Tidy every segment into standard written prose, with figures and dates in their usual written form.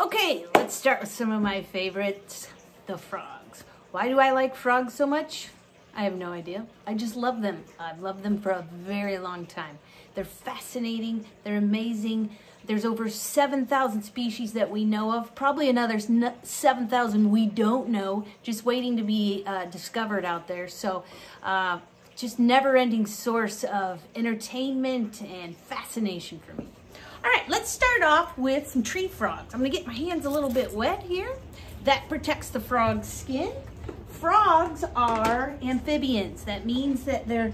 Okay, let's start with some of my favorites, the frogs. Why do I like frogs so much? I have no idea. I just love them. I've loved them for a very long time. They're fascinating, they're amazing. There's over 7,000 species that we know of, probably another 7,000 we don't know, just waiting to be discovered out there. So just never-ending source of entertainment and fascination for me. All right, let's start off with some tree frogs. I'm gonna get my hands a little bit wet here. That protects the frog's skin. Frogs are amphibians. That means that their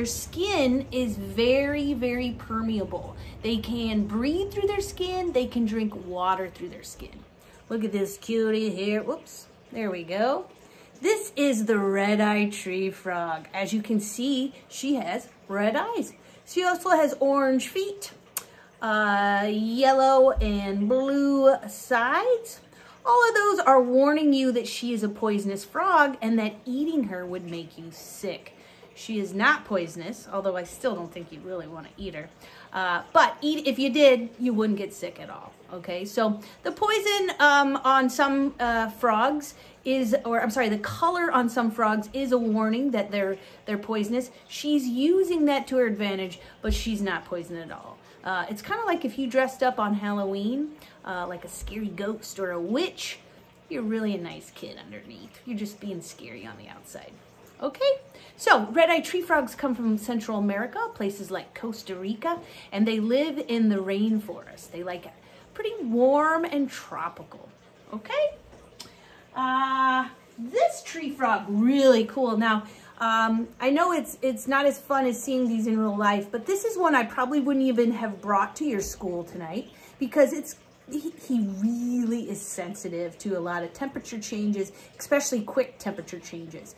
skin is very, very permeable. They can breathe through their skin. They can drink water through their skin. Look at this cutie here. Whoops, there we go. This is the red-eyed tree frog. As you can see, she has red eyes. She also has orange feet, yellow and blue sides. All of those are warning you that she is a poisonous frog and that eating her would make you sick. She is not poisonous, although I still don't think you'd really want to eat her. But if you did, you wouldn't get sick at all, okay? So the poison on some frogs is, or I'm sorry, the color on some frogs is a warning that they're poisonous. She's using that to her advantage, but she's not poison at all. It's kind of like if you dressed up on Halloween, like a scary ghost or a witch, you're really a nice kid underneath. You're just being scary on the outside. Okay, so red-eyed tree frogs come from Central America, places like Costa Rica, and they live in the rainforest. They like it pretty warm and tropical. Okay, this tree frog, really cool. Now, I know it's not as fun as seeing these in real life, but this is one I probably wouldn't even have brought to your school tonight because he really is sensitive to a lot of temperature changes, especially quick temperature changes.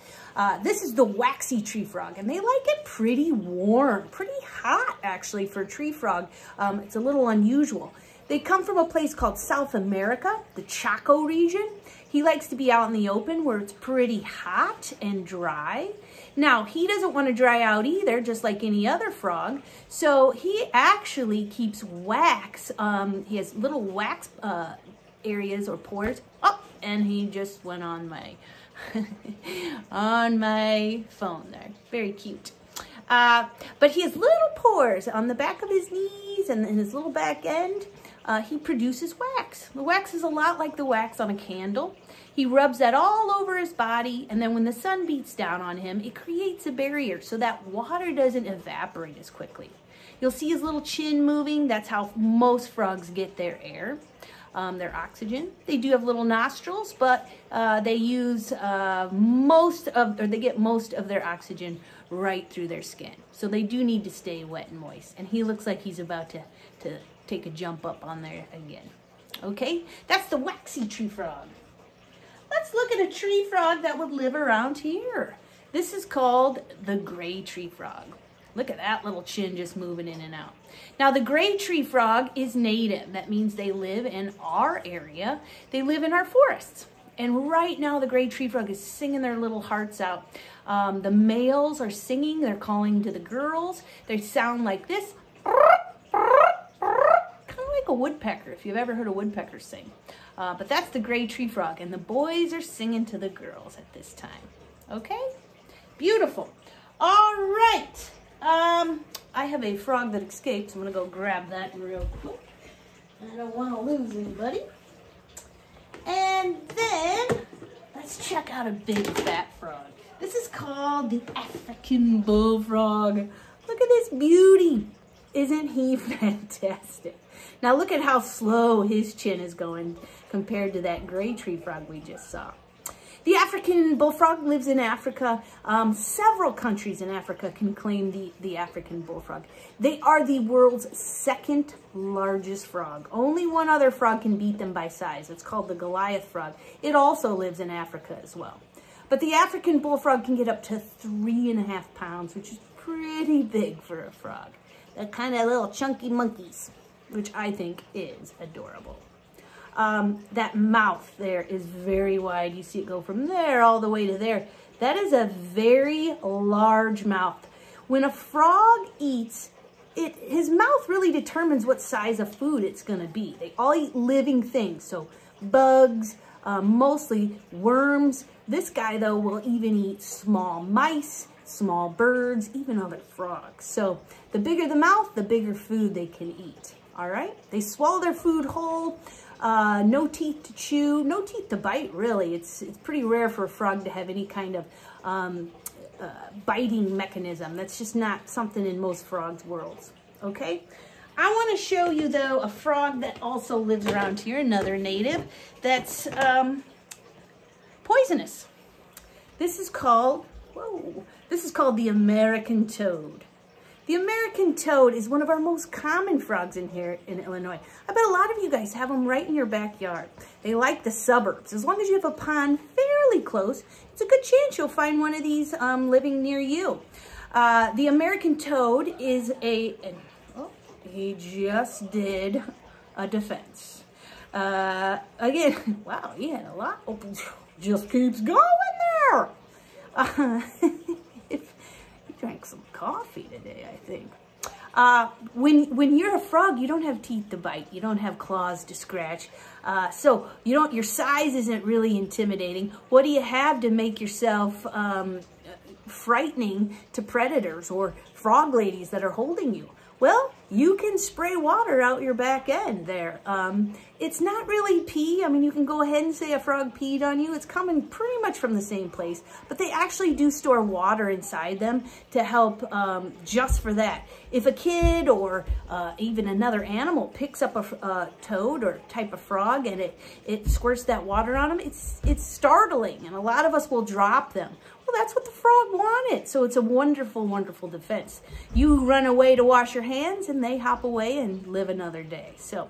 This is the waxy tree frog, and they like it pretty warm, pretty hot actually for a tree frog. It's a little unusual. They come from a place called South America, the Chaco region. He likes to be out in the open where it's pretty hot and dry. Now, he doesn't want to dry out either, just like any other frog. So he actually keeps wax. He has little wax areas or pores. Oh, and he just went on my on my phone there. Very cute. But he has little pores on the back of his knees and in his little back end. He produces wax. The wax is a lot like the wax on a candle. He rubs that all over his body, and then when the sun beats down on him, it creates a barrier so that water doesn't evaporate as quickly. You'll see his little chin moving. That's how most frogs get their air, their oxygen. They do have little nostrils, but they use they get most of their oxygen right through their skin. So they do need to stay wet and moist. And he looks like he's about to take a jump up on there again. Okay, that's the waxy tree frog. Let's look at a tree frog that would live around here. This is called the gray tree frog. Look at that little chin just moving in and out. Now the gray tree frog is native. That means they live in our area. They live in our forests. And right now the gray tree frog is singing their little hearts out. The males are singing, they're calling to the girls. They sound like this. A woodpecker, if you've ever heard a woodpecker sing. But that's the gray tree frog, and the boys are singing to the girls at this time. Okay? Beautiful. All right. I have a frog that escaped, so I'm going to go grab that real quick. I don't want to lose anybody. And then, let's check out a big fat frog. This is called the African bullfrog. Look at this beauty. Isn't he fantastic? Now look at how slow his chin is going compared to that gray tree frog we just saw. The African bullfrog lives in Africa. Several countries in Africa can claim the African bullfrog. They are the world's second largest frog. Only one other frog can beat them by size. It's called the Goliath frog. It also lives in Africa as well. But the African bullfrog can get up to 3.5 pounds, which is pretty big for a frog. They're kind of little chunky monkeys, which I think is adorable. That mouth there is very wide. You see it go from there all the way to there. That is a very large mouth. When a frog eats, his mouth really determines what size of food it's going to be. They all eat living things, so bugs, mostly worms. This guy, though, will even eat small mice, small birds, even other frogs. So the bigger the mouth, the bigger food they can eat. All right? They swallow their food whole. No teeth to chew, no teeth to bite, really. It's pretty rare for a frog to have any kind of biting mechanism. That's just not something in most frogs' worlds, okay? I want to show you, though, a frog that also lives around here, another native, that's poisonous. This is called the American toad. The American toad is one of our most common frogs in here in Illinois. I bet a lot of you guys have them right in your backyard. They like the suburbs. As long as you have a pond fairly close, it's a good chance you'll find one of these living near you. The American toad is he just did a defense. Again, wow, he had a lot. Oh, just keeps going there. Drank some coffee today, I think. When you're a frog, you don't have teeth to bite. You don't have claws to scratch. So your size isn't really intimidating. What do you have to make yourself frightening to predators or frog ladies that are holding you? Well, you can spray water out your back end there. It's not really pee. I mean, you can go ahead and say a frog peed on you. It's coming pretty much from the same place, but they actually do store water inside them to help just for that. If a kid or even another animal picks up a toad or type of frog and it squirts that water on them, it's startling, and a lot of us will drop them. Well, that's what the frog wanted. So it's a wonderful, wonderful defense. You run away to wash your hands and they hop away and live another day. So,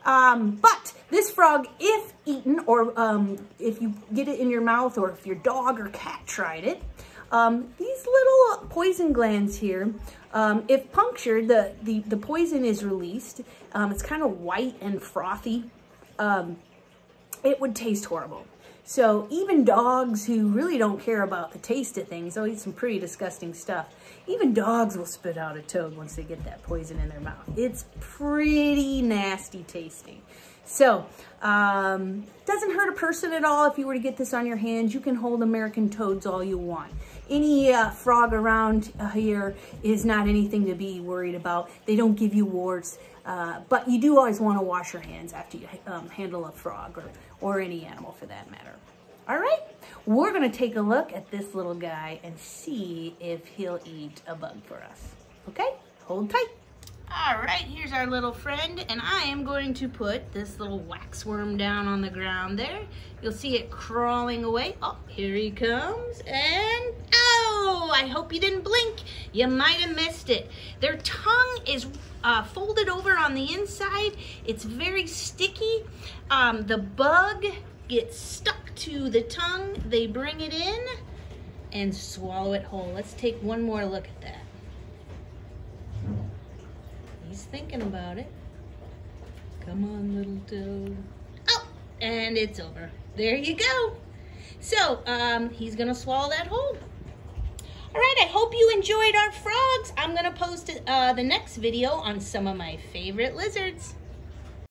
but this frog, if eaten or if you get it in your mouth or if your dog or cat tried it, these little poison glands here, if punctured, the poison is released. It's kind of white and frothy. It would taste horrible. So even dogs who really don't care about the taste of things, they'll eat some pretty disgusting stuff. Even dogs will spit out a toad once they get that poison in their mouth. It's pretty nasty tasting. So, doesn't hurt a person at all if you were to get this on your hands. You can hold American toads all you want. Any frog around here is not anything to be worried about. They don't give you warts, but you do always want to wash your hands after you handle a frog or any animal for that matter. All right, we're going to take a look at this little guy and see if he'll eat a bug for us. Okay, hold tight. All right, here's our little friend, and I am going to put this little waxworm down on the ground there. You'll see it crawling away. Oh, here he comes, and oh, I hope you didn't blink. You might have missed it. Their tongue is folded over on the inside. It's very sticky. The bug gets stuck to the tongue. They bring it in and swallow it whole. Let's take one more look at that. He's thinking about it. Come on, little toad. Oh, and it's over. There you go. So, he's gonna swallow that whole. All right, I hope you enjoyed our frogs. I'm gonna post the next video on some of my favorite lizards.